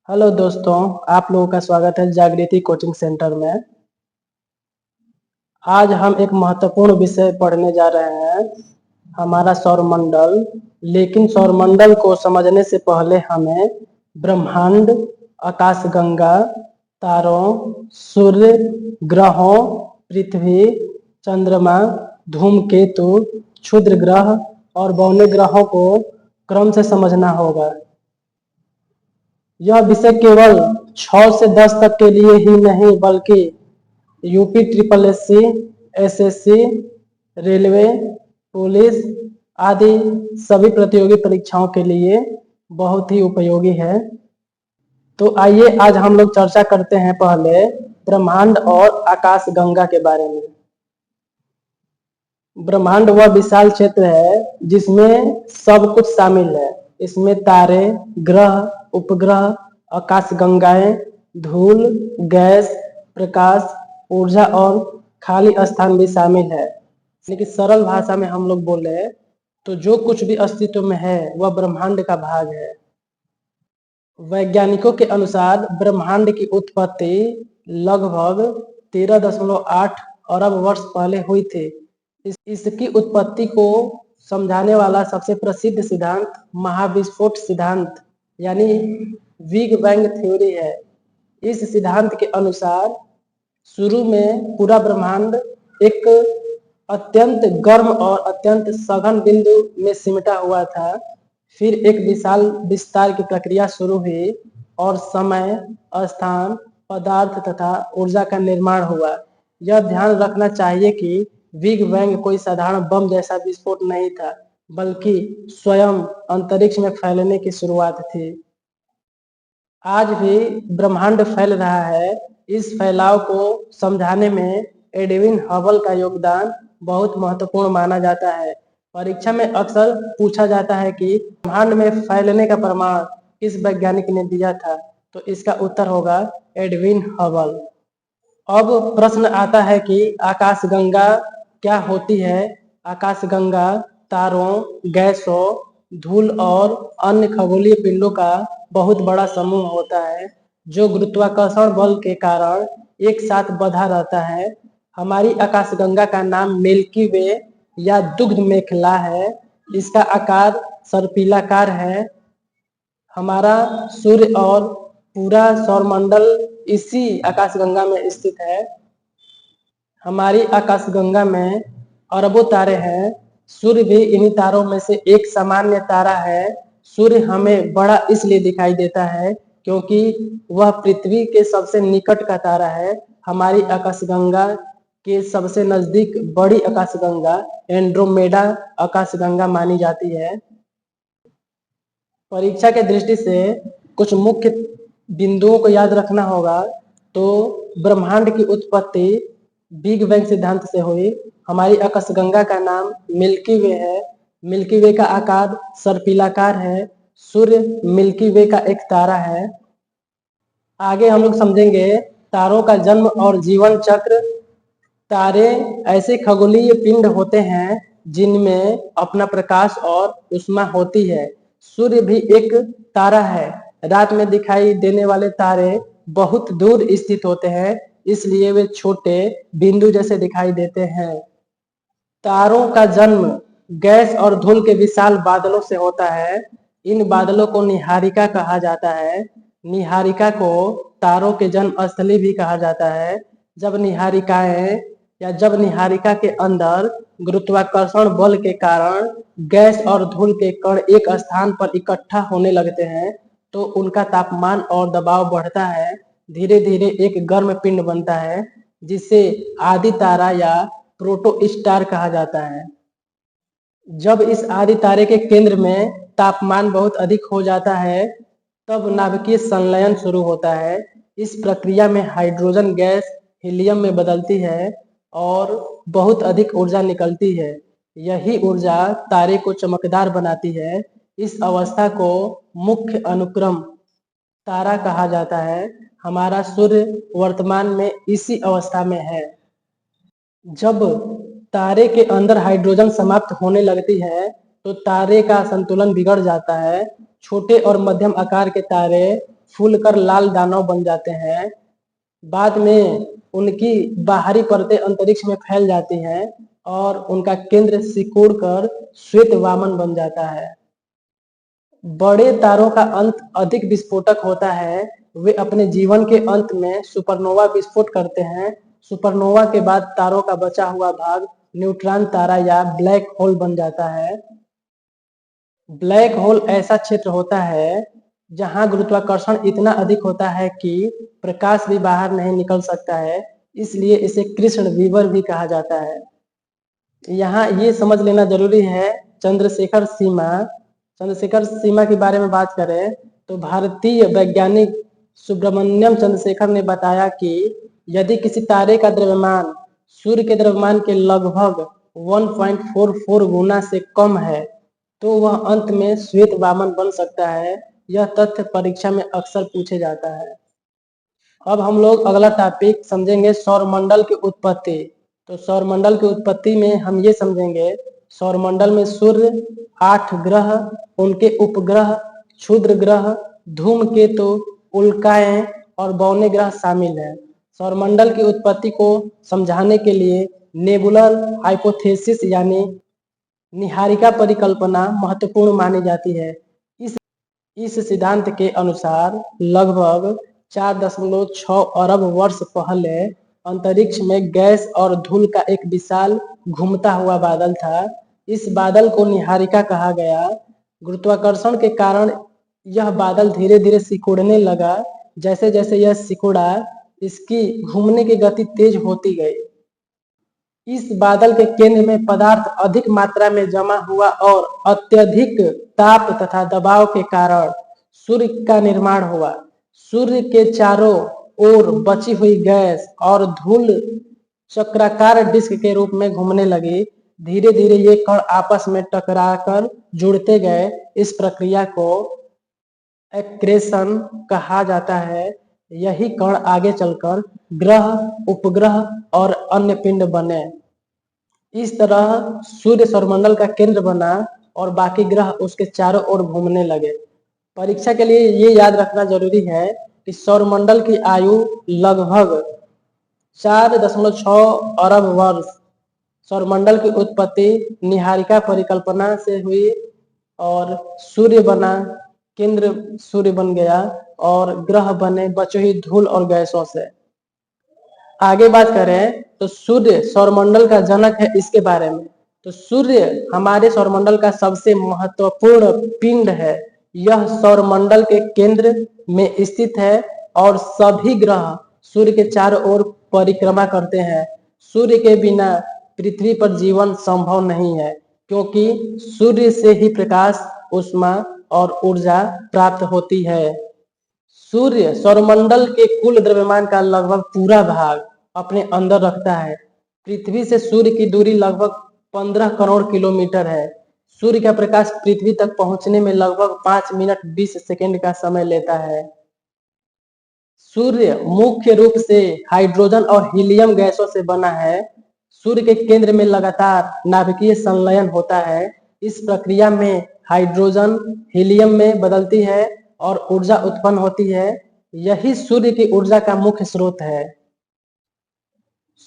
Hello दोस्तों, आप लोगों का स्वागत है जागृति कोचिंग सेंटर में। आज हम एक महत्वपूर्ण विषय पढ़ने जा रहे हैं, हमारा सौरमंडल। लेकिन सौरमंडल को समझने से पहले हमें ब्रह्मांड, आकाशगंगा, तारों, सूर्य, ग्रहों, पृथ्वी, चंद्रमा, धूमकेतु, क्षुद्र ग्रह और बौने ग्रहों को क्रम से समझना होगा। यह विषय केवल 6 से 10 तक के लिए ही नहीं बल्कि UP triple SC, SSC, railway, police आदि सभी प्रतियोगी परीक्षाओं के लिए बहुत ही उपयोगी है। तो आइए आज हम लोग चर्चा करते हैं पहले ब्रह्मांड और आकाशगंगा के बारे में। ब्रह्मांड वह विशाल क्षेत्र है जिसमें सब कुछ शामिल है। इसमें तारे, ग्रह, उपग्रह, आकाशगंगाएं, धूल, गैस, प्रकाश, ऊर्जा और खाली स्थान भी शामिल है। लेकिन सरल भाषा में हम लोग बोले तो जो कुछ भी अस्तित्व में है वह ब्रह्मांड का भाग है। वैज्ञानिकों के अनुसार ब्रह्मांड की उत्पत्ति लगभग 13.8 अरब वर्ष पहले हुई थी। इसकी उत्पत्ति को समझाने वाला सबसे प्रसिद्ध सिद्धांत महाविस्फोट सिद्धांत यानी बिग बैंग थ्योरी है। इस सिद्धांत के अनुसार शुरू में पूरा ब्रह्मांड एक अत्यंत गर्म और अत्यंत सघन बिंदु में सिमटा हुआ था। फिर एक विशाल विस्तार की प्रक्रिया शुरू हुई और समय, स्थान, पदार्थ तथा ऊर्जा का निर्माण हुआ। यह ध्यान रखना चाहिए कि बिग बैंग कोई साधारण बम जैसा विस्फोट नहीं था, बल्कि स्वयं अंतरिक्ष में फैलने की शुरुआत थी। आज भी ब्रह्मांड फैल रहा है। इस फैलाव को समझाने में एडविन हबल का योगदान बहुत महत्वपूर्ण माना जाता है। परीक्षा में अक्सर पूछा जाता है कि ब्रह्मांड में फैलने का प्रमाण किस वैज्ञानिक ने दिया था, तो इसका उत्तर होगा एडविन हबल। अब प्रश्न आता है कि आकाशगंगा क्या होती है। आकाशगंगा तारों, गैसों, धूल और अन्य खगोलीय पिंडों का बहुत बड़ा समूह होता है जो गुरुत्वाकर्षण बल के कारण एक साथ बंधा रहता है। हमारी आकाशगंगा का नाम मिल्की वे या दुग्ध मेखला है। इसका आकार सर्पिलाकार है। हमारा सूर्य और पूरा सौरमंडल इसी आकाशगंगा में स्थित है। हमारी आकाशगंगा में अरबों तारे हैं। सूर्य भी इन्हीं तारों में से एक सामान्य तारा है। सूर्य हमें बड़ा इसलिए दिखाई देता है क्योंकि वह पृथ्वी के सबसे निकट का तारा है। हमारी आकाशगंगा के सबसे नजदीक बड़ी आकाशगंगा एंड्रोमेडा आकाशगंगा मानी जाती है। परीक्षा के दृष्टि से कुछ मुख्य बिंदुओं को याद रखना होगा। तो ब्रह्मांड की उत्पत्ति बिग बैंग सिद्धांत से हुई। हमारी आकाशगंगा का नाम मिल्की वे है। मिल्की वे का आकार सर्पिलाकार है। सूर्य मिल्की वे का एक तारा है। आगे हम लोग समझेंगे तारों का जन्म और जीवन चक्र। तारे ऐसे खगोलीय पिंड होते हैं जिनमें अपना प्रकाश और ऊष्मा होती है। सूर्य भी एक तारा है। रात में दिखाई देने वाले तारे बहुत दूर स्थित होते हैं, इसलिए वे छोटे बिंदु जैसे दिखाई देते हैं। तारों का जन्म गैस और धूल के विशाल बादलों से होता है। इन बादलों को निहारिका कहा जाता है। निहारिका को तारों के जन्म स्थली भी कहा जाता है। जब निहारिका के अंदर गुरुत्वाकर्षण बल के कारण गैस और धूल के कण एक स्थान पर इकट्ठा होने लगते हैं तो उनका तापमान और दबाव बढ़ता है। धीरे धीरे एक गर्म पिंड बनता है जिसे आदि तारा या प्रोटोस्टार कहा जाता है। जब इस आदि तारे के केंद्र में तापमान बहुत अधिक हो जाता है तब नाभिकीय संलयन शुरू होता है। इस प्रक्रिया में हाइड्रोजन गैस हीलियम में बदलती है और बहुत अधिक ऊर्जा निकलती है। यही ऊर्जा तारे को चमकदार बनाती है। इस अवस्था को मुख्य अनुक्रम तारा कहा जाता है। हमारा सूर्य वर्तमान में इसी अवस्था में है। जब तारे के अंदर हाइड्रोजन समाप्त होने लगती है तो तारे का संतुलन बिगड़ जाता है। छोटे और मध्यम आकार के तारे फूलकर लाल दानव बन जाते हैं। बाद में उनकी बाहरी परतें अंतरिक्ष में फैल जाती हैं और उनका केंद्र सिकुड़कर श्वेत वामन बन जाता है। बड़े तारों का अंत अधिक विस्फोटक होता है। वे अपने जीवन के अंत में सुपरनोवा विस्फोट करते हैं। सुपरनोवा के बाद तारों का बचा हुआ भाग न्यूट्रॉन तारा या ब्लैक होल बन जाता है। ब्लैक होल ऐसा क्षेत्र होता है जहां गुरुत्वाकर्षण इतना अधिक होता है कि प्रकाश भी बाहर नहीं निकल सकता है, इसलिए इसे कृष्ण विवर भी कहा जाता है। यहाँ ये समझ लेना जरूरी है, चंद्रशेखर सीमा के बारे में बात करें तो भारतीय वैज्ञानिक सुब्रमण्यम चंद्रशेखर ने बताया कि यदि किसी तारे का द्रव्यमान सूर्य के द्रव्यमान के लगभग 1.44 गुना से कम है तो वह अंत में श्वेत वामन बन सकता है। यह तथ्य परीक्षा में अक्सर पूछे जाता है। अब हम लोग अगला टॉपिक समझेंगे, सौरमंडल की उत्पत्ति। तो सौरमंडल की उत्पत्ति में हम ये समझेंगे, सौरमंडल में सूर्य, 8 ग्रह, उनके उपग्रह, क्षुद्र ग्रह, धूमकेतु, उल्काएं और बौने ग्रह शामिल हैं। सौरमंडल की उत्पत्ति को समझाने के लिए नेबुलर हाइपोथेसिस यानी निहारिका परिकल्पना महत्वपूर्ण मानी जाती है। इस सिद्धांत के अनुसार लगभग 4.6 अरब वर्ष पहले अंतरिक्ष में गैस और धूल का एक विशाल घूमता हुआ बादल था। इस बादल को निहारिका कहा गया। गुरुत्वाकर्षण के कारण यह बादल धीरे धीरे सिकुड़ने लगा। जैसे जैसे यह सिकुड़ा, इसकी घूमने की गति तेज होती गई। इस बादल के केंद्र में पदार्थ अधिक मात्रा में जमा हुआ और अत्यधिक ताप तथा दबाव के कारण सूर्य का निर्माण हुआ। सूर्य के चारों ओर बची हुई गैस और धूल चक्राकार डिस्क के रूप में घूमने लगी। धीरे धीरे ये कण आपस में टकराकर जुड़ते गए। इस प्रक्रिया को एक्रेशन कहा जाता है। यही कण आगे चलकर ग्रह, उपग्रह और अन्य पिंड बने। इस तरह सूर्य सौरमंडल का केंद्र बना और बाकी ग्रह उसके चारों ओर घूमने लगे। परीक्षा के लिए ये याद रखना जरूरी है कि सौरमंडल की आयु लगभग 4.6 अरब वर्ष। सौरमंडल की उत्पत्ति निहारिका परिकल्पना से हुई और सूर्य बना, केंद्र सूर्य बन गया और ग्रह बने बची हुई धूल और गैसों से। आगे बात करें तो सूर्य सौरमंडल का जनक है, इसके बारे में। तो सूर्य हमारे सौरमंडल का सबसे महत्वपूर्ण पिंड है। यह सौरमंडल के केंद्र में स्थित है और सभी ग्रह सूर्य के चारों ओर परिक्रमा करते हैं। सूर्य के बिना पृथ्वी पर जीवन संभव नहीं है, क्योंकि सूर्य से ही प्रकाश, ऊष्मा और ऊर्जा प्राप्त होती है। सूर्य सौरमंडल के कुल द्रव्यमान का लगभग पूरा भाग अपने अंदर रखता है। पृथ्वी से सूर्य की दूरी लगभग 15 करोड़ किलोमीटर है। सूर्य का प्रकाश पृथ्वी तक पहुंचने में लगभग 5 मिनट 20 सेकंड का समय लेता है। सूर्य मुख्य रूप से हाइड्रोजन और हीलियम गैसों से बना है। सूर्य के केंद्र में लगातार नाभिकीय संलयन होता है। इस प्रक्रिया में हाइड्रोजन हीलियम में बदलती है और ऊर्जा उत्पन्न होती है। यही सूर्य की ऊर्जा का मुख्य स्रोत है।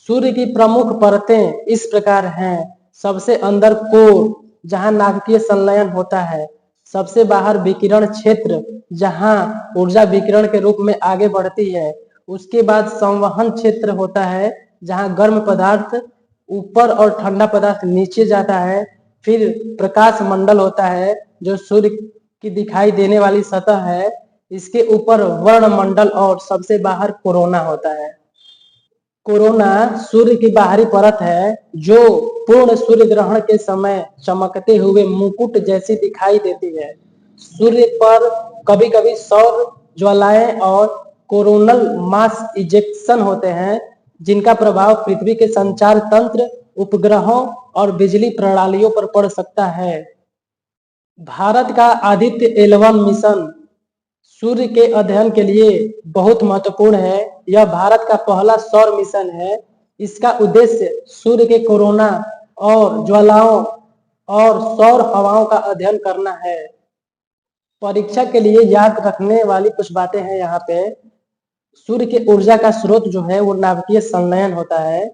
सूर्य की प्रमुख परतें इस प्रकार हैं। सबसे अंदर कोर, जहां नाभिकीय संलयन होता है। सबसे बाहर विकिरण क्षेत्र, जहां ऊर्जा विकिरण के रूप में आगे बढ़ती है। उसके बाद संवहन क्षेत्र होता है, जहां गर्म पदार्थ ऊपर और ठंडा पदार्थ नीचे जाता है। फिर प्रकाश मंडल होता है, जो सूर्य की दिखाई देने वाली सतह है। इसके ऊपर वर्णमंडल और सबसे बाहर कोरोना होता है। कोरोना सूर्य की बाहरी परत है, जो पूर्ण सूर्य ग्रहण के समय चमकते हुए मुकुट जैसी दिखाई देती है। सूर्य पर कभी कभी सौर ज्वालाएं और कोरोनल मास इजेक्शन होते हैं, जिनका प्रभाव पृथ्वी के संचार तंत्र, उपग्रहों और बिजली प्रणालियों पर पड़ सकता है। भारत का आदित्य एल1 मिशन सूर्य के अध्ययन के लिए बहुत महत्वपूर्ण है। यह भारत का पहला सौर मिशन है। इसका उद्देश्य सूर्य के कोरोना और ज्वालाओं और सौर हवाओं का अध्ययन करना है। परीक्षा के लिए याद रखने वाली कुछ बातें हैं यहाँ पे। सूर्य के ऊर्जा का स्रोत जो है वो नाभिकीय संलयन होता है।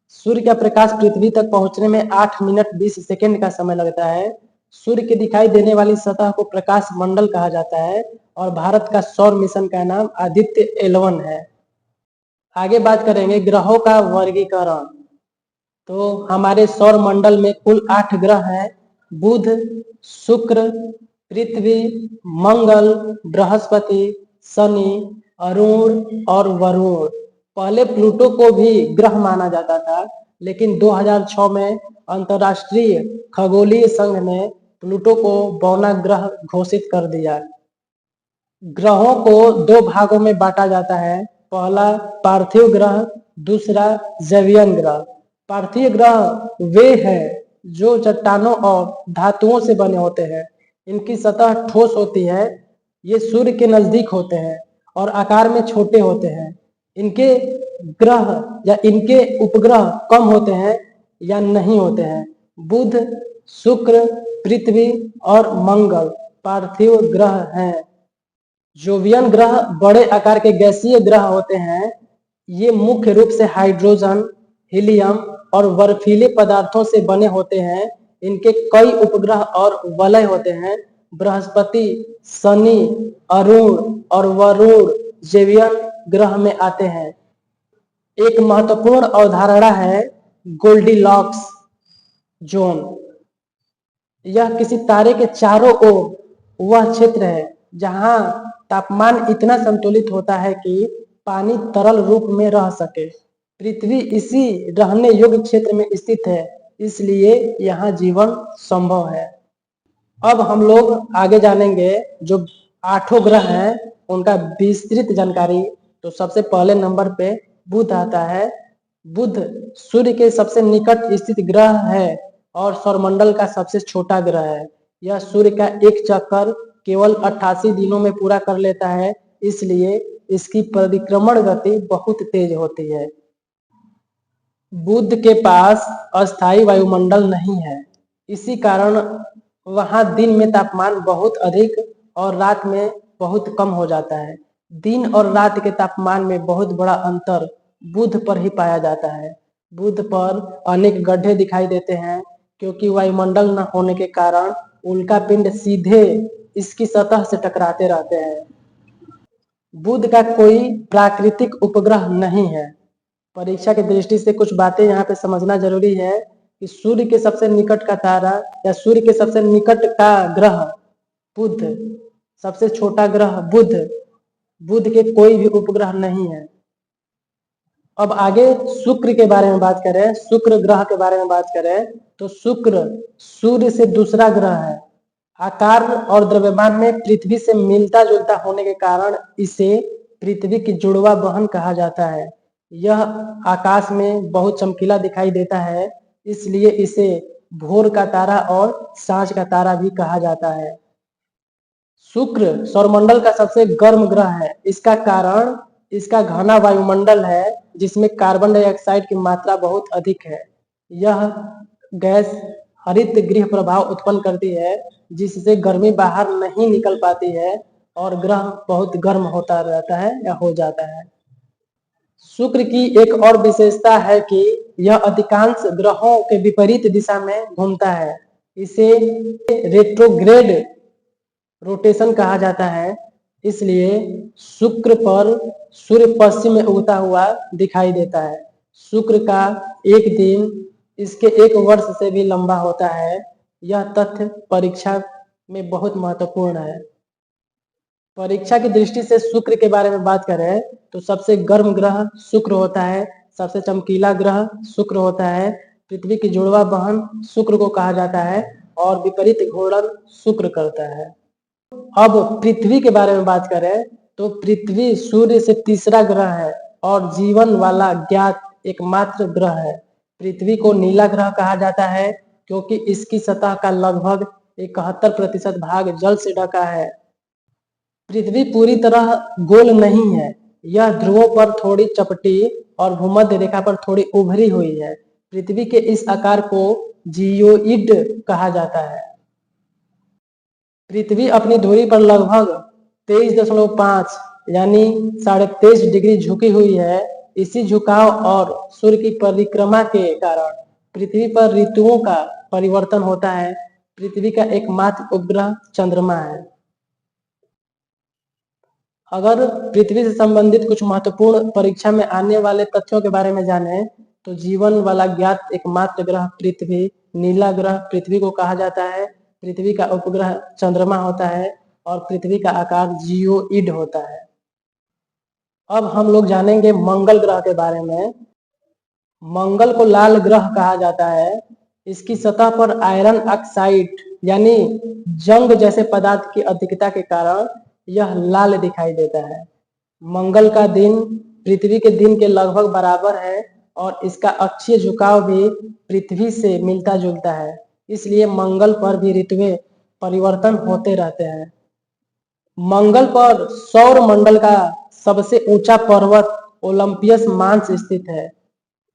सूर्य का प्रकाश पृथ्वी तक पहुंचने में 8 मिनट 20 सेकंड का समय लगता है। सूर्य के दिखाई देने वाली सतह को प्रकाश मंडल कहा जाता है और भारत का सौर मिशन का नाम आदित्य L1 है। आगे बात करेंगे ग्रहों का वर्गीकरण। तो हमारे सौर मंडल में कुल 8 ग्रह हैं। बुध, शुक्र, पृथ्वी, मंगल, बृहस्पति, शनि, अरुण और वरुण। पहले प्लूटो को भी ग्रह माना जाता था, लेकिन 2006 में अंतरराष्ट्रीय खगोलीय संघ ने प्लूटो को बौना ग्रह घोषित कर दिया। ग्रहों को 2 भागों में बांटा जाता है। पहला पार्थिव ग्रह, दूसरा जैवियन ग्रह। पार्थिव ग्रह वे हैं जो चट्टानों और धातुओं से बने होते हैं। इनकी सतह ठोस होती है। ये सूर्य के नजदीक होते हैं और आकार में छोटे होते हैं। इनके ग्रह या इनके उपग्रह कम होते हैं या नहीं होते हैं। बुध, शुक्र, पृथ्वी और मंगल पार्थिव ग्रह हैं। जोवियन ग्रह बड़े आकार के गैसीय ग्रह होते हैं। ये मुख्य रूप से हाइड्रोजन, हीलियम और बर्फीले पदार्थों से बने होते हैं। इनके कई उपग्रह और वलय होते हैं। बृहस्पति, शनि, अरुण और वरुण जोवियन ग्रह में आते हैं। एक महत्वपूर्ण अवधारणा है गोल्डीलॉक्स जोन। यह किसी तारे के चारों ओर वह क्षेत्र है जहां तापमान इतना संतुलित होता है कि पानी तरल रूप में रह सके। पृथ्वी इसी रहने योग्य क्षेत्र में स्थित है, इसलिए यहाँ जीवन संभव है। अब हम लोग आगे जानेंगे जो 8 ग्रह हैं उनका विस्तृत जानकारी। तो सबसे पहले नंबर पे बुध आता है। बुध सूर्य के सबसे निकट स्थित ग्रह है और सौरमंडल का सबसे छोटा ग्रह है। यह सूर्य का एक चक्कर केवल 88 दिनों में पूरा कर लेता है, इसलिए इसकी परिक्रमण गति बहुत तेज होती है। बुध के पास अस्थायी वायुमंडल नहीं है, इसी कारण वहां दिन में तापमान बहुत अधिक और रात में बहुत कम हो जाता है। दिन और रात के तापमान में बहुत बड़ा अंतर बुध पर ही पाया जाता है। बुध पर अनेक गड्ढे दिखाई देते हैं क्योंकि वायुमंडल न होने के कारण उल्का पिंड सीधे इसकी सतह से टकराते रहते हैं। बुध का कोई प्राकृतिक उपग्रह नहीं है। परीक्षा की दृष्टि से कुछ बातें यहाँ पे समझना जरूरी है कि सूर्य के सबसे निकट का तारा या सूर्य के सबसे निकट का ग्रह बुध, सबसे छोटा ग्रह बुध, बुध के कोई भी उपग्रह नहीं है। अब आगे शुक्र के बारे में बात करें, शुक्र ग्रह के बारे में बात करें तो शुक्र सूर्य से दूसरा ग्रह है। आकार और द्रव्यमान में पृथ्वी से मिलता जुलता होने के कारण इसे पृथ्वी की जुड़वा बहन कहा जाता है। यह आकाश में बहुत चमकीला दिखाई देता है, इसलिए इसे भोर का तारा और सांझ का तारा भी कहा जाता है। शुक्र सौरमंडल का सबसे गर्म ग्रह है। इसका कारण इसका घना वायुमंडल है जिसमें कार्बन डाइऑक्साइड की मात्रा बहुत अधिक है। यह गैस हरित गृह प्रभाव उत्पन्न करती है जिससे गर्मी बाहर नहीं निकल पाती है और ग्रह बहुत गर्म होता रहता है या हो जाता है। शुक्र की एक और विशेषता है कि यह अधिकांश ग्रहों के विपरीत दिशा में घूमता है। इसे रेट्रोग्रेड रोटेशन कहा जाता है, इसलिए शुक्र पर सूर्य पश्चिम में उगता हुआ दिखाई देता है। शुक्र का एक दिन इसके एक वर्ष से भी लंबा होता है। यह तथ्य परीक्षा में बहुत महत्वपूर्ण है। परीक्षा की दृष्टि से शुक्र के बारे में बात करें तो सबसे गर्म ग्रह शुक्र होता है, सबसे चमकीला ग्रह शुक्र होता है, पृथ्वी की जुड़वा बहन शुक्र को कहा जाता है और विपरीत घूर्णन शुक्र करता है। अब पृथ्वी के बारे में बात करें तो पृथ्वी सूर्य से तीसरा ग्रह है और जीवन वाला ज्ञात एकमात्र ग्रह है। पृथ्वी को नीला ग्रह कहा जाता है क्योंकि इसकी सतह का लगभग 71% भाग जल से ढका है। पृथ्वी पूरी तरह गोल नहीं है, यह ध्रुवों पर थोड़ी चपटी और भूमध्य रेखा पर थोड़ी उभरी हुई है। पृथ्वी के इस आकार को जियोइड कहा जाता है। पृथ्वी अपनी धुरी पर लगभग 23.5 यानी 23.5 डिग्री झुकी हुई है। इसी झुकाव और सूर्य की परिक्रमा के कारण पृथ्वी पर ऋतुओं का परिवर्तन होता है। पृथ्वी का एकमात्र उपग्रह चंद्रमा है। अगर पृथ्वी से संबंधित कुछ महत्वपूर्ण परीक्षा में आने वाले तथ्यों के बारे में जाने तो जीवन वाला ज्ञात एकमात्र ग्रह पृथ्वी, नीला ग्रह पृथ्वी को कहा जाता है। पृथ्वी का उपग्रह चंद्रमा होता है और पृथ्वी का आकार जियोइड होता है। अब हम लोग जानेंगे मंगल ग्रह के बारे में। मंगल को लाल ग्रह कहा जाता है। इसकी सतह पर आयरन ऑक्साइड यानी जंग जैसे पदार्थ की अधिकता के कारण यह लाल दिखाई देता है। मंगल का दिन पृथ्वी के दिन के लगभग बराबर है और इसका अक्षीय झुकाव भी पृथ्वी से मिलता जुलता है। इसलिए मंगल पर भी ऋतुएं परिवर्तन होते रहते हैं। मंगल पर सौर मंडल का सबसे ऊंचा पर्वत ओलंपियस मांस स्थित है।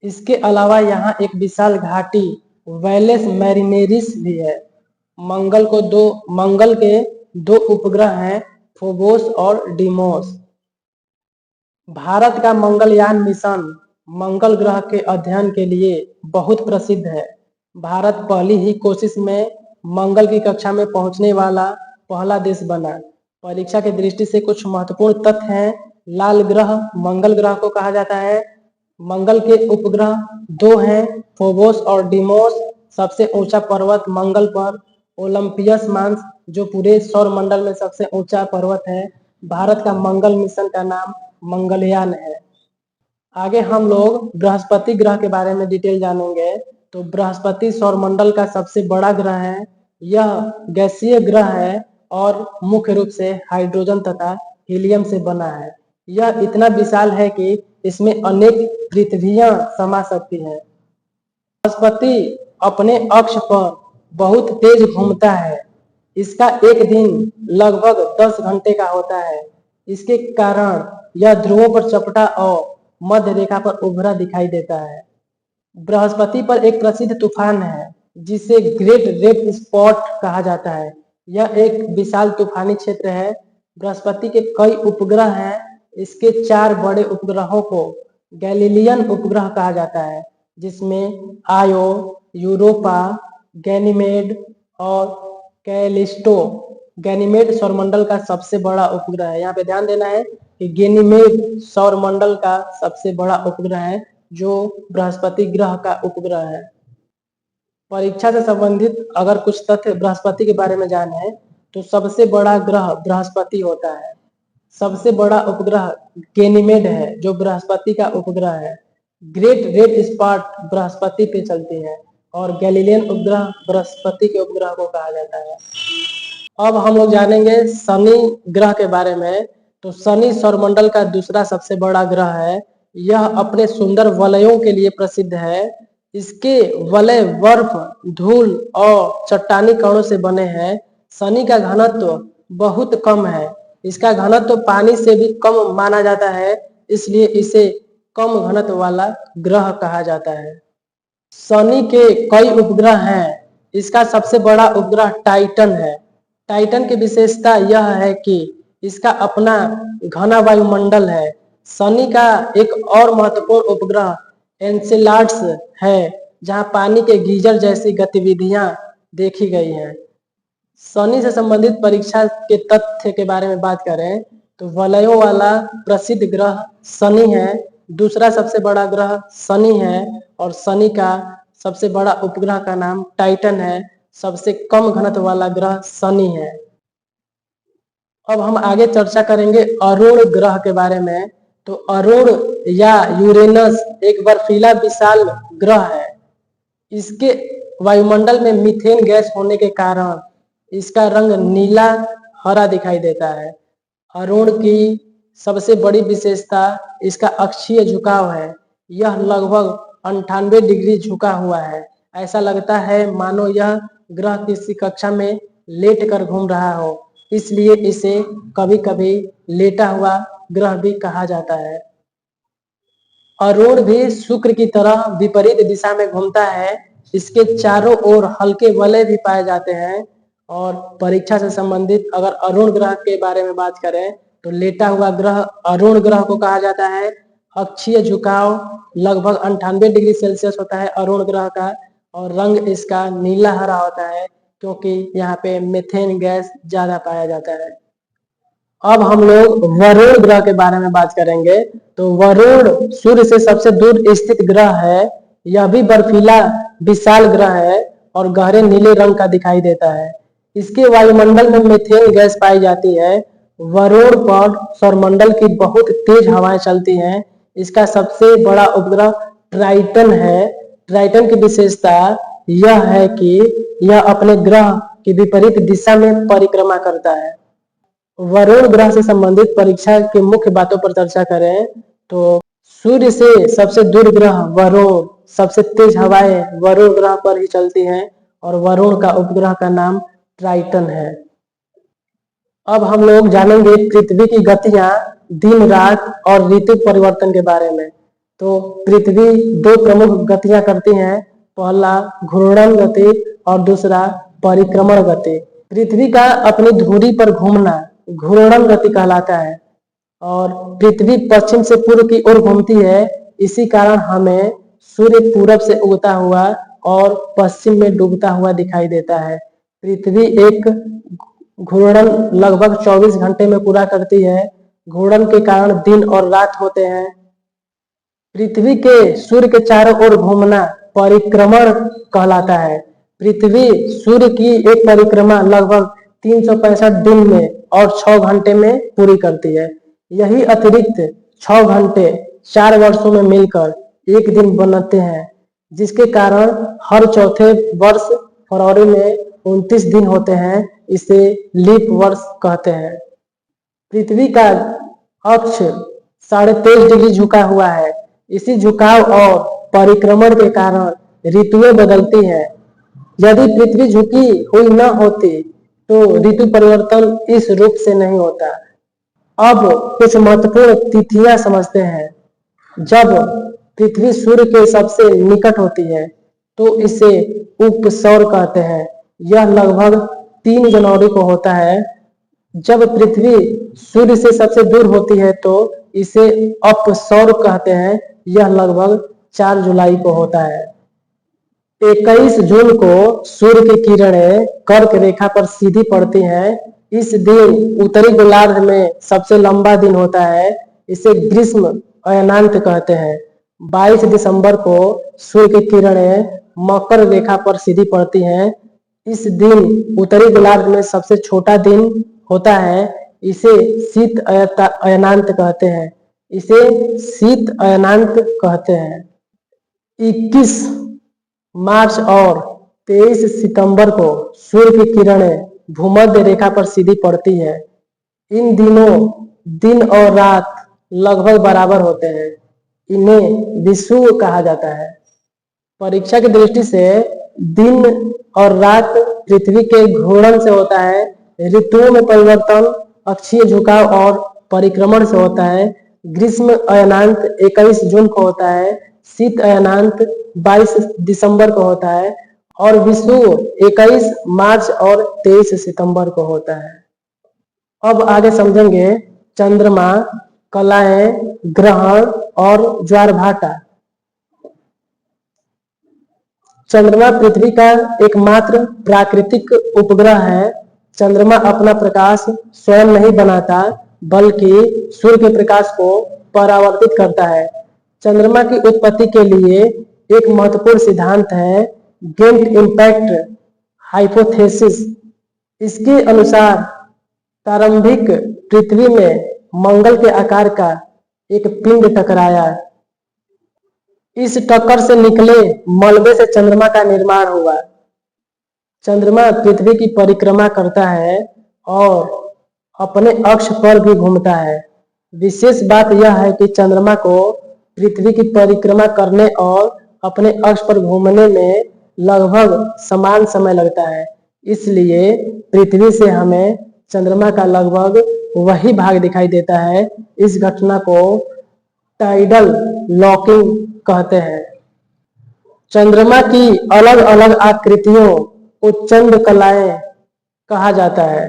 इसके अलावा यहाँ एक विशाल घाटी वैलेस मैरिनेरिस भी है। मंगल के दो उपग्रह हैं, फोबोस और डीमोस। भारत का मंगलयान मिशन मंगल ग्रह के अध्ययन के लिए बहुत प्रसिद्ध है। भारत पहली ही कोशिश में मंगल की कक्षा में पहुंचने वाला पहला देश बना। परीक्षा की दृष्टि से कुछ महत्वपूर्ण तथ्य हैं। लाल ग्रह मंगल ग्रह को कहा जाता है। मंगल के उपग्रह दो हैं, फोबोस और डीमोस। सबसे ऊंचा पर्वत मंगल पर ओलंपियस मांस जो पूरे सौर मंडल में सबसे ऊंचा पर्वत है। भारत का मंगल मिशन का नाम मंगलयान है। आगे हम लोग बृहस्पति ग्रह के बारे में डिटेल जानेंगे। तो बृहस्पति सौरमंडल का सबसे बड़ा ग्रह है। यह गैसीय ग्रह है और मुख्य रूप से हाइड्रोजन तथा हीलियम से बना है। यह इतना विशाल है कि इसमें अनेक पृथ्वियां समा सकती हैं। बृहस्पति अपने अक्ष पर बहुत तेज घूमता है। इसका एक दिन लगभग 10 घंटे का होता है। इसके कारण यह ध्रुवों पर चपटा और मध्य रेखा पर उभरा दिखाई देता है। बृहस्पति पर एक प्रसिद्ध तूफान है जिसे ग्रेट रेड स्पॉट कहा जाता है। यह एक विशाल तूफानी क्षेत्र है। बृहस्पति के कई उपग्रह हैं। इसके 4 बड़े उपग्रहों को गैलीलियन उपग्रह कहा जाता है, जिसमें आयो, यूरोपा, गैनीमेड और कैलिस्टो। गैनीमेड सौरमंडल का सबसे बड़ा उपग्रह है। यहाँ पे ध्यान देना है कि गैनीमेड सौरमंडल का सबसे बड़ा उपग्रह है जो बृहस्पति ग्रह का उपग्रह है। परीक्षा से संबंधित अगर कुछ तथ्य बृहस्पति के बारे में जाने तो सबसे बड़ा ग्रह बृहस्पति होता है। सबसे बड़ा उपग्रह गैनीमेड है जो बृहस्पति का उपग्रह है। ग्रेट रेड स्पॉट बृहस्पति पे चलती है और गैलीलियन उपग्रह बृहस्पति के उपग्रह को कहा जाता है। अब हम लोग जानेंगे शनि ग्रह के बारे में। तो शनि सौरमंडल का दूसरा सबसे बड़ा ग्रह है। यह अपने सुंदर वलयों के लिए प्रसिद्ध है। इसके वलय बर्फ, धूल और चट्टानी कणों से बने हैं। शनि का घनत्व बहुत कम है। इसका घनत्व पानी से भी कम माना जाता है, इसलिए इसे कम घनत्व वाला ग्रह कहा जाता है। शनि के कई उपग्रह हैं। इसका सबसे बड़ा उपग्रह टाइटन है। टाइटन की विशेषता यह है कि इसका अपना घना वायुमंडल है। शनि का एक और महत्वपूर्ण उपग्रह एनसेलाडस है, जहां पानी के गीजर जैसी गतिविधियां देखी गई हैं। शनि से संबंधित परीक्षा के तथ्य के बारे में बात करें तो वलयों वाला प्रसिद्ध ग्रह शनि है। दूसरा सबसे बड़ा ग्रह शनि है और शनि का सबसे बड़ा उपग्रह का नाम टाइटन है। सबसे कम घनत्व वाला ग्रह शनि है। अब हम आगे चर्चा करेंगे अरुण ग्रह के बारे में। तो अरुण या यूरेनस एक बर्फीला विशाल ग्रह है। इसके वायुमंडल में मीथेन गैस होने के कारण इसका रंग नीला हरा दिखाई देता है। अरुण की सबसे बड़ी विशेषता इसका अक्षीय झुकाव है। यह लगभग 98 डिग्री झुका हुआ है। ऐसा लगता है मानो यह ग्रह किसी कक्षा में लेट कर घूम रहा हो, इसलिए इसे कभी कभी लेटा हुआ ग्रह भी कहा जाता है। अरुण भी शुक्र की तरह विपरीत दिशा में घूमता है। इसके चारों ओर हल्के वलय भी पाए जाते हैं। और परीक्षा से संबंधित अगर अरुण ग्रह के बारे में बात करें तो लेटा हुआ ग्रह अरुण ग्रह को कहा जाता है। अक्षीय झुकाव लगभग 98 डिग्री सेल्सियस होता है अरुण ग्रह का, और रंग इसका नीला हरा होता है क्योंकि यहाँ पे मीथेन गैस ज्यादा पाया जाता है। अब हम लोग वरुण ग्रह के बारे में बात करेंगे। तो वरुण सूर्य से सबसे दूर स्थित ग्रह है। यह भी बर्फीला विशाल ग्रह है और गहरे नीले रंग का दिखाई देता है। इसके वायुमंडल में मीथेन गैस पाई जाती है। वरुण पर सौरमंडल की बहुत तेज हवाएं चलती हैं। इसका सबसे बड़ा उपग्रह ट्राइटन है। ट्राइटन की विशेषता यह है कि यह अपने ग्रह की विपरीत दिशा में परिक्रमा करता है। वरुण ग्रह से संबंधित परीक्षा के मुख्य बातों पर चर्चा करें तो सूर्य से सबसे दूर ग्रह वरुण, सबसे तेज हवाएं वरुण ग्रह पर ही चलती हैं और वरुण का उपग्रह का नाम ट्राइटन है। अब हम लोग जानेंगे पृथ्वी की गतियां, दिन रात और ऋतु परिवर्तन के बारे में। तो पृथ्वी दो प्रमुख गतियां करती हैं, पहला घूर्णन गति और दूसरा परिक्रमण गति। पृथ्वी का अपनी धुरी पर घूमना घूर्णन गति कहलाता है और पृथ्वी पश्चिम से पूर्व की ओर घूमती है। इसी कारण हमें सूर्य पूरब से उगता हुआ और पश्चिम में डूबता हुआ दिखाई देता है। पृथ्वी एक घूर्णन लगभग 24 घंटे में पूरा करती है। घूर्णन के कारण दिन और रात होते हैं। पृथ्वी के सूर्य के चारों ओर घूमना परिक्रमण कहलाता है। पृथ्वी सूर्य की एक परिक्रमा लगभग 365 दिन में और 6 घंटे में पूरी करती है। यही अतिरिक्त 6 घंटे 4 वर्षों में मिलकर एक दिन बनते हैं, जिसके कारण हर चौथे वर्ष फरवरी में 29 दिन होते हैं। इसे लीप वर्ष कहते हैं। पृथ्वी का अक्ष 23.5 डिग्री झुका हुआ है। इसी झुकाव और परिक्रमण के कारण ऋतुएं बदलती हैं। यदि पृथ्वी झुकी हुई न होती तो ऋतु परिवर्तन इस रूप से नहीं होता। अब कुछ महत्वपूर्ण तिथियां समझते हैं। जब पृथ्वी सूर्य के सबसे निकट होती है तो इसे उपसौर कहते हैं। यह लगभग 3 जनवरी को होता है। जब पृथ्वी सूर्य से सबसे दूर होती है तो इसे अपसौर कहते हैं। यह लगभग 4 जुलाई को होता है। 21 जून को सूर्य की किरणें कर्क रेखा पर सीधी पड़ती हैं। इस दिन उत्तरी गोलार्ध में सबसे लंबा दिन होता है। इसे ग्रीष्म अयनांत कहते हैं। 22 दिसंबर को सूर्य की किरणें मकर रेखा पर सीधी पड़ती हैं। इस दिन उत्तरी गोलार्ध में सबसे छोटा दिन होता है। इसे शीत अयनांत कहते हैं। इसे शीत अयनांत कहते हैं। 21 मार्च और 23 सितंबर को सूर्य की किरणें भूमध्य रेखा पर सीधी पड़ती है। इन दिनों दिन और रात लगभग बराबर होते हैं। इन्हें विषुव कहा जाता है। परीक्षा की दृष्टि से दिन और रात पृथ्वी के घूर्णन से होता है। ऋतुओं में परिवर्तन अक्षीय झुकाव और परिक्रमण से होता है। ग्रीष्म अयनांत 21 जून को होता है। शीत अयनांत 22 दिसंबर को होता है और विषुव 21 मार्च और 23 सितंबर को होता है। अब आगे समझेंगे चंद्रमा, कलाएं, ग्रहण और ज्वारभाटा। चंद्रमा पृथ्वी का एकमात्र प्राकृतिक उपग्रह है। चंद्रमा अपना प्रकाश स्वयं नहीं बनाता बल्कि सूर्य के प्रकाश को परावर्तित करता है। चंद्रमा की उत्पत्ति के लिए एक महत्वपूर्ण सिद्धांत है गेंट इम्पैक्ट हाइपोथेसिस। इसके अनुसार प्रारंभिक पृथ्वी में मंगल के आकार का एक पिंड टकराया। इस टक्कर से निकले मलबे से चंद्रमा का निर्माण हुआ। चंद्रमा पृथ्वी की परिक्रमा करता है और अपने अक्ष पर भी घूमता है। विशेष बात यह है कि चंद्रमा को पृथ्वी की परिक्रमा करने और अपने अक्ष पर घूमने में लगभग समान समय लगता है। इसलिए पृथ्वी से हमें चंद्रमा का लगभग वही भाग दिखाई देता है। इस घटना को टाइडल लॉकिंग कहते हैं। चंद्रमा की अलग अलग आकृतियों को चंद्र कलाएं कहा जाता है।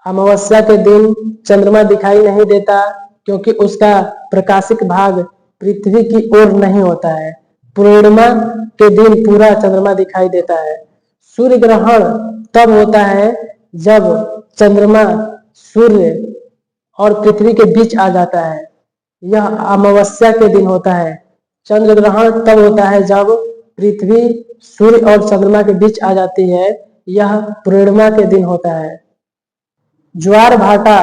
अमावस्या के दिन चंद्रमा दिखाई नहीं देता क्योंकि उसका प्रकाशिक भाग पृथ्वी की ओर नहीं होता है। पूर्णिमा के दिन पूरा चंद्रमा दिखाई देता है। सूर्य ग्रहण तब होता है जब चंद्रमा सूर्य और पृथ्वी के बीच आ जाता है। यह अमावस्या के दिन होता है। चंद्र ग्रहण तब होता है जब पृथ्वी सूर्य और चंद्रमा के बीच आ जाती है। यह पूर्णिमा के दिन होता है। ज्वार भाटा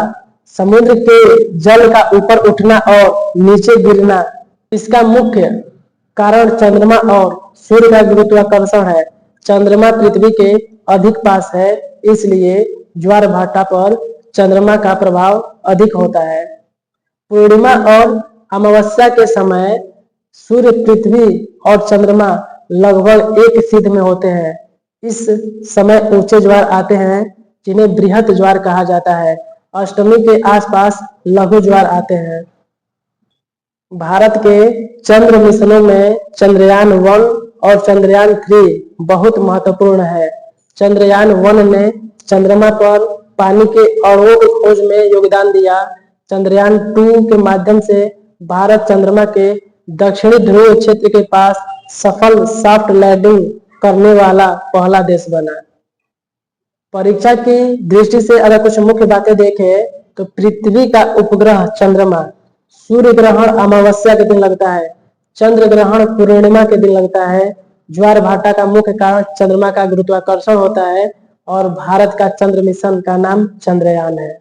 समुद्र के जल का ऊपर उठना और नीचे गिरना। इसका मुख्य कारण चंद्रमा और सूर्य का गुरुत्वाकर्षण है। चंद्रमा पृथ्वी के अधिक पास है, इसलिए ज्वार भाटा पर चंद्रमा का प्रभाव अधिक होता है। पूर्णिमा और अमावस्या के समय सूर्य, पृथ्वी और चंद्रमा लगभग एक सिध में होते हैं। इस समय ऊंचे ज्वार आते हैं जिन्हें बृहत ज्वार कहा जाता है। अष्टमी के आसपास लघु ज्वार आते हैं। भारत के चंद्र मिशनों में चंद्रयान 1 और चंद्रयान 3 बहुत महत्वपूर्ण है। चंद्रयान 1 ने चंद्रमा पर पानी के अणुओं की खोज में योगदान दिया। चंद्रयान 2 के माध्यम से भारत चंद्रमा के दक्षिणी ध्रुव क्षेत्र के पास सफल सॉफ्ट लैंडिंग करने वाला पहला देश बना। परीक्षा की दृष्टि से अगर कुछ मुख्य बातें देखें तो पृथ्वी का उपग्रह चंद्रमा, सूर्य ग्रहण अमावस्या के दिन लगता है, चंद्र ग्रहण पूर्णिमा के दिन लगता है, ज्वार भाटा का मुख्य कारण चंद्रमा का गुरुत्वाकर्षण होता है और भारत का चंद्र मिशन का नाम चंद्रयान है।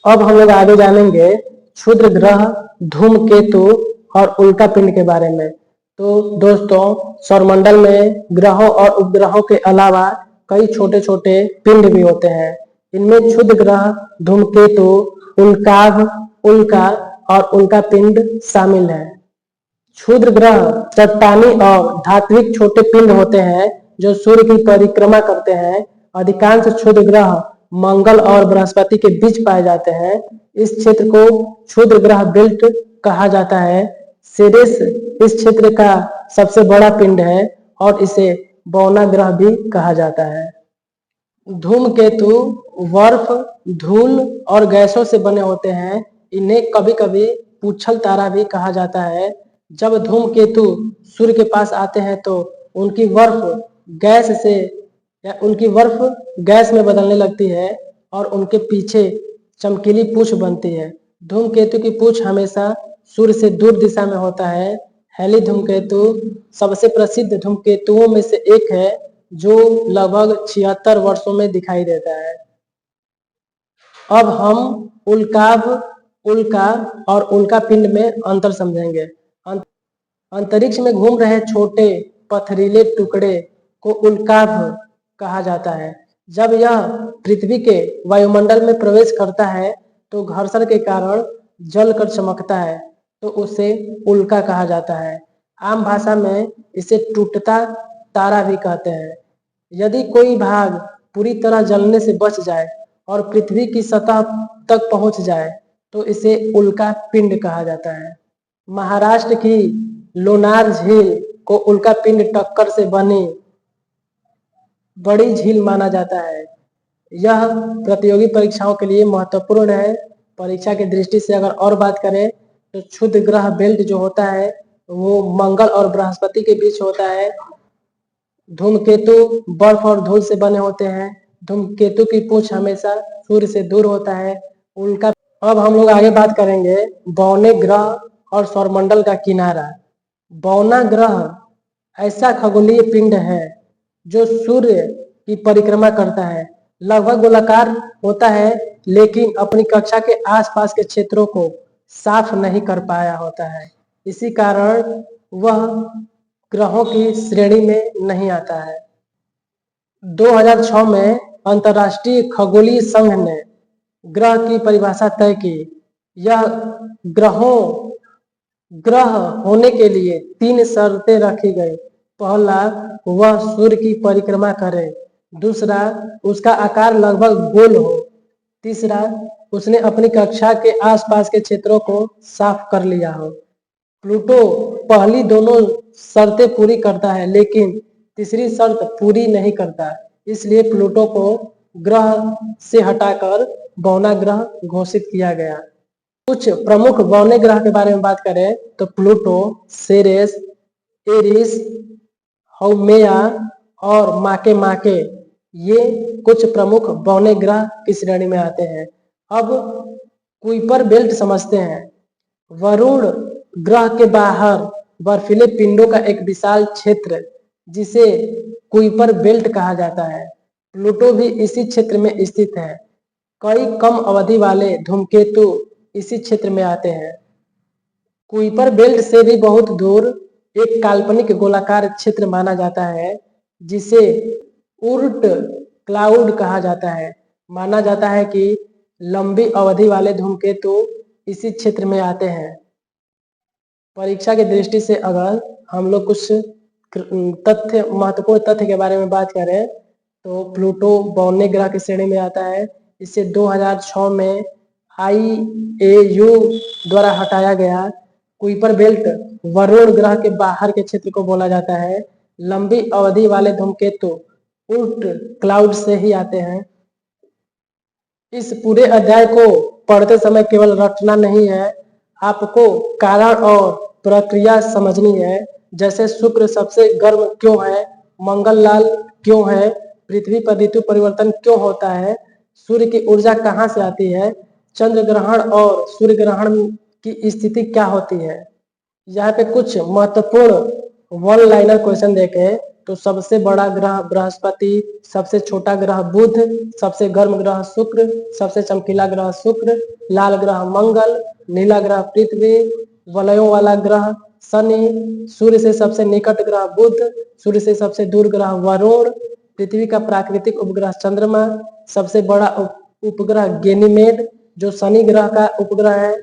अब हम लोग आगे जानेंगे क्षुद्र ग्रह, धूमकेतु और उल्का पिंड के बारे में। तो दोस्तों, सौरमंडल में ग्रहों और उपग्रहों के अलावा कई छोटे छोटे पिंड भी होते हैं। इनमें क्षुद्र ग्रह, धूमकेतु, उल्काभ, उल्का और उल्का पिंड शामिल है। क्षुद्र ग्रह चट्टानी और धात्विक छोटे पिंड होते हैं जो सूर्य की परिक्रमा करते हैं। अधिकांश क्षुद्र ग्रह मंगल और बृहस्पति के बीच पाए जाते हैं। इस क्षेत्र को क्षुद्र ग्रह बेल्ट कहा जाता है। सीरियस इस क्षेत्र का सबसे बड़ा पिंड है और इसे बौना ग्रह भी कहा जाता है। धूमकेतु बर्फ, धूल और गैसों से बने होते हैं। इन्हें कभी कभी पूछल तारा भी कहा जाता है। जब धूमकेतु सूर्य के पास आते हैं तो उनकी बर्फ गैस में बदलने लगती है और उनके पीछे चमकीली पूंछ बनती है। धूमकेतु की पूंछ हमेशा सूर्य से दूर दिशा में होता है। हेली धूमकेतु सबसे प्रसिद्ध धूमकेतुओं में से एक है जो लगभग 76 वर्षों में दिखाई देता है। अब हम उल्काभ, उल्का और उल्का पिंड में अंतर समझेंगे। अंतरिक्ष में घूम रहे छोटे पथरीले टुकड़े को उल्काभ कहा जाता है। जब यह पृथ्वी के वायुमंडल में प्रवेश करता है तो घर्षण के कारण जलकर चमकता है, तो उसे उल्का कहा जाता है। आम भाषा में इसे टूटता तारा भी कहते हैं। यदि कोई भाग पूरी तरह जलने से बच जाए और पृथ्वी की सतह तक पहुंच जाए तो इसे उल्का पिंड कहा जाता है। महाराष्ट्र की लोनार झील को उल्का पिंड टक्कर से बनी बड़ी झील माना जाता है। यह प्रतियोगी परीक्षाओं के लिए महत्वपूर्ण है। परीक्षा की दृष्टि से अगर और बात करें तो क्षुद्र ग्रह बेल्ट जो होता है वो मंगल और बृहस्पति के बीच होता है। धूमकेतु बर्फ और धूल से बने होते हैं। धूमकेतु की पूंछ हमेशा सूर्य से दूर होता है। उल्का। अब हम लोग आगे बात करेंगे बौने ग्रह और सौरमंडल का किनारा। बौना ग्रह ऐसा खगोलीय पिंड है जो सूर्य की परिक्रमा करता है। लगभग गोलाकार होता है लेकिन अपनी कक्षा के आसपास के क्षेत्रों को साफ नहीं कर पाया होता है। इसी कारण वह ग्रहों की श्रेणी में नहीं आता है। 2006 में अंतर्राष्ट्रीय खगोलीय संघ ने ग्रह की परिभाषा तय की। यह ग्रह होने के लिए 3 शर्तें रखी गई। पहला, वह सूर्य की परिक्रमा करे। दूसरा, उसका आकार लगभग गोल हो। तीसरा, उसने अपनी कक्षा के आसपास के क्षेत्रों को साफ कर लिया हो। प्लूटो पहली दोनों शर्तें पूरी करता है लेकिन तीसरी शर्त पूरी नहीं करता, इसलिए प्लूटो को ग्रह से हटाकर बौना ग्रह घोषित किया गया। कुछ प्रमुख बौने ग्रह के बारे में बात करें तो प्लूटो, सेरेस, एरिस, हाउमेया और माके ये कुछ प्रमुख बौने ग्रह की श्रेणी में आते हैं। अब कुइपर बेल्ट समझते हैं। वरुण ग्रह के बाहर बर्फीले पिंडों का एक विशाल क्षेत्र जिसे कुइपर बेल्ट कहा जाता है। प्लूटो भी इसी क्षेत्र में स्थित है। कई कम अवधि वाले धूमकेतु इसी क्षेत्र में आते हैं। कुइपर बेल्ट से भी बहुत दूर एक काल्पनिक गोलाकार क्षेत्र माना जाता है जिसे उर्ट क्लाउड कहा जाता है। माना जाता है कि लंबी अवधि वाले धूमकेतु इसी क्षेत्र में आते हैं। परीक्षा की दृष्टि से अगर हम लोग कुछ महत्वपूर्ण तथ्य के बारे में बात करें तो प्लूटो बौने ग्रह की श्रेणी में आता है। इसे 2006 में IAU द्वारा हटाया गया। कुइपर बेल्ट वरुण ग्रह के बाहर के क्षेत्र को बोला जाता है। लंबी अवधि वाले धूमकेतु उर्ट क्लाउड से ही आते हैं। इस पूरे अध्याय को पढ़ते समय केवल रटना नहीं है, आपको कारण और प्रक्रिया समझनी है। जैसे शुक्र सबसे गर्म क्यों है, मंगल लाल क्यों है, पृथ्वी पर ऋतु परिवर्तन क्यों होता है, सूर्य की ऊर्जा कहाँ से आती है, चंद्र ग्रहण और सूर्य ग्रहण की स्थिति क्या होती है। यहाँ पे कुछ महत्वपूर्ण वन लाइनर क्वेश्चन देखें तो सबसे बड़ा ग्रह बृहस्पति, सबसे छोटा ग्रह बुध, सबसे गर्म ग्रह शुक्र, सबसे चमकीला ग्रह शुक्र, लाल ग्रह मंगल, नीला ग्रह पृथ्वी, वलयों वाला ग्रह शनि, सूर्य से सबसे निकट ग्रह बुध, सूर्य से सबसे दूर ग्रह वरुण, पृथ्वी का प्राकृतिक उपग्रह चंद्रमा, सबसे बड़ा उपग्रह गैनीमेड जो शनि ग्रह का उपग्रह है।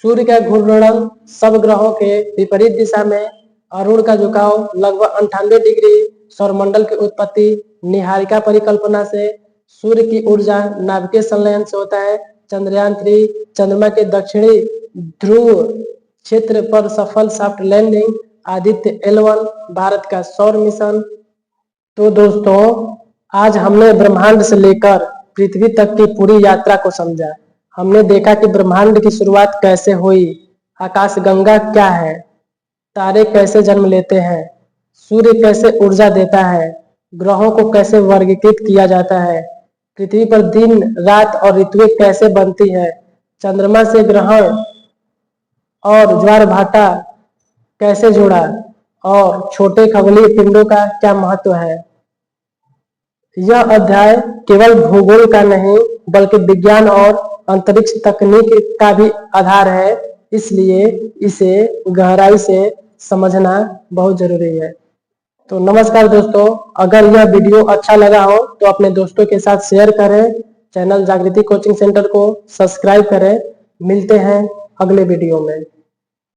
सूर्य का घूर्णन सब ग्रहों के विपरीत दिशा में, अरुण का झुकाव लगभग 98 डिग्री, सौरमंडल की उत्पत्ति निहारिका परिकल्पना से, सूर्य की ऊर्जा नाभिकीय संलयन से होता है, चंद्रयान 3 चंद्रमा के दक्षिणी ध्रुव क्षेत्र पर सफल soft landing, Aditya L1 Bharat का सौर मिशन। तो दोस्तों आज हमने ब्रह्मांड से लेकर पृथ्वी तक की पूरी यात्रा को समझा। हमने देखा कि ब्रह्मांड की शुरुआत कैसे हुई, आकाशगंगा क्या है, तारे कैसे जन्म लेते हैं, सूर्य कैसे ऊर्जा देता है, ग्रहों को कैसे वर्गीकृत किया जाता है, पृथ्वी पर दिन रात और ऋतुएं कैसे बनती है, चंद्रमा से ग्रहण और ज्वार भाटा कैसे जुड़ा और छोटे खगोलीय पिंडों का क्या महत्व है। यह अध्याय केवल भूगोल का नहीं बल्कि विज्ञान और अंतरिक्ष तकनीक का भी आधार है, इसलिए इसे गहराई से समझना बहुत जरूरी है। तो नमस्कार दोस्तों, अगर यह वीडियो अच्छा लगा हो तो अपने दोस्तों के साथ शेयर करें, चैनल जागृति कोचिंग सेंटर को सब्सक्राइब करें। मिलते हैं अगले वीडियो में।